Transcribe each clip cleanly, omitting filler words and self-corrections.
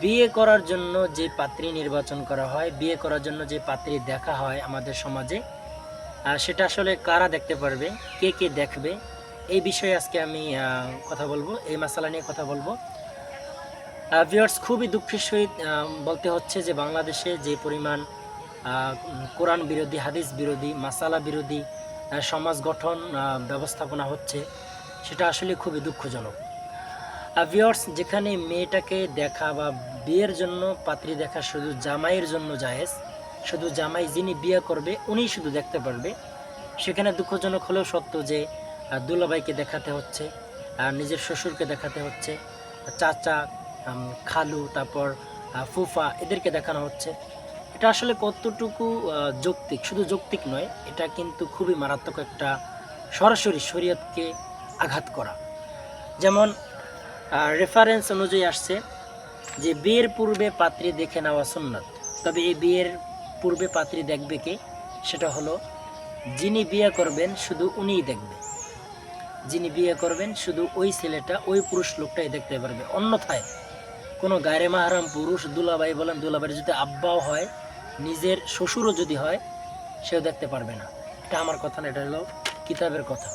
বিয়ে করার জন্য যে পাত্রী নির্বাচন করা হয়, বিয়ে করার জন্য যে পাত্রী দেখা হয় আমাদের সমাজে, সেটা আসলে কারা দেখতে পারবে, কে কে দেখবে, এই বিষয়ে আজকে আমি কথা বলবো, এই মাসালা নিয়ে কথা বলবো। ভিউয়ার্স, খুবই দুঃখের সহিত বলতে হচ্ছে যে বাংলাদেশে যে পরিমাণ কোরআন বিরোধী, হাদিস বিরোধী, মাসালা বিরোধী সমাজ গঠন ব্যবস্থাপনা হচ্ছে, সেটা আসলে খুবই দুঃখজনক। ভিউয়ার্স, যেখানে মেয়েটাকে দেখা বা বিয়ের জন্য পাত্রী দেখা শুধু জামাইয়ের জন্য জায়েজ, শুধু জামাই যিনি বিয়ে করবে উনিই শুধু দেখতে পারবে, সেখানে দুঃখজনক হলেও সত্য যে দুলাভাইকে দেখাতে হচ্ছে, নিজের শ্বশুরকে দেখাতে হচ্ছে, চাচা, খালু, তারপর ফুফা, এদেরকে দেখানো হচ্ছে। এটা আসলে কতটুকু যৌক্তিক? শুধু যৌক্তিক নয়, এটা কিন্তু খুবই মারাত্মক একটা সরাসরি শরীয়তকে আঘাত করা। যেমন রেফারেন্স অনুযায়ী আসছে যে বিয়ের পূর্বে পাত্রী দেখে নেওয়া সুন্নাত। তবে এই বিয়ের পূর্বে পাত্রী দেখবে কে? সেটা হলো যিনি বিয়ে করবেন শুধু উনিই দেখবে। যিনি বিয়ে করবেন শুধু ওই ছেলেটা, ওই পুরুষ লোকটাই দেখতে পারবে। অন্যথায় কোনো গায়রে মাহরাম পুরুষ, দুলাভাই বলেন, দুলাভাইয়ের যদি আব্বাও হয়, নিজের শ্বশুরও যদি হয়, সেও দেখতে পারবে না। এটা আমার কথা না, এটা হলো কিতাবের কথা।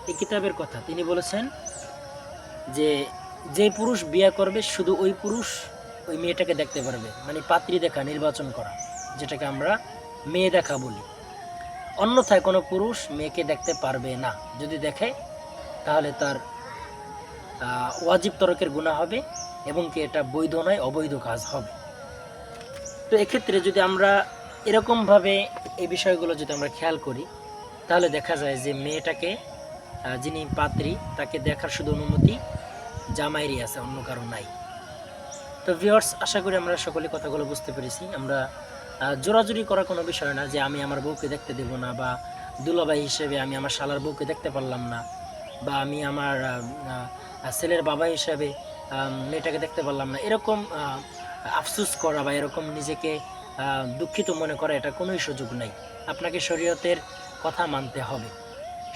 এই কিতাবের কথা তিনি বলেছেন যে যে পুরুষ বিয়ে করবে শুধু ওই পুরুষ ওই মেয়েটাকে দেখতে পারবে, মানে পাত্রী দেখা, নির্বাচন করা, যেটাকে আমরা মেয়ে দেখা বলি। অন্যথায় কোনো পুরুষ মেয়েকে দেখতে পারবে না। যদি দেখে তাহলে তার ওয়াজিব তরকের গুনাহ হবে এবং কি এটা বৈধ নয়, অবৈধ কাজ হবে। তো এক্ষেত্রে যদি আমরা এরকমভাবে এই বিষয়গুলো যদি আমরা খেয়াল করি, তাহলে দেখা যায় যে মেয়েটাকে, যিনি পাত্রী, তাকে দেখার শুধু অনুমতি জামাইরই আছে, অন্য কারো নাই। তো ভিউয়ার্স, আশা করি আমরা সকলে কথাগুলো বুঝতে পেরেছি। আমরা জোরাজুরি করার কোনো বিষয় না যে আমি আমার বউকে দেখতে দেব না, বা দুলাভাই হিসেবে আমি আমার শালার বউকে দেখতে পারলাম না, বা আমি আমার ছেলের বাবা হিসেবে মেয়েটাকে দেখতে পারলাম না, এরকম আফসোস করা বা এরকম নিজেকে দুঃখিত মনে করা, এটা কোনোই সুযোগ নেই। আপনাকে শরীয়তের কথা মানতে হবে,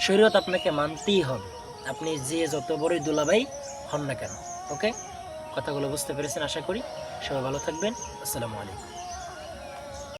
শরীয়ত আপনাকে মানতেই হবে, আপনি যে যত বড়ই দুলাভাই হন না কেন। ওকে, কথাগুলো বুঝতে পেরেছেন আশা করি। সবাই ভালো থাকবেন। আসসালামু আলাইকুম।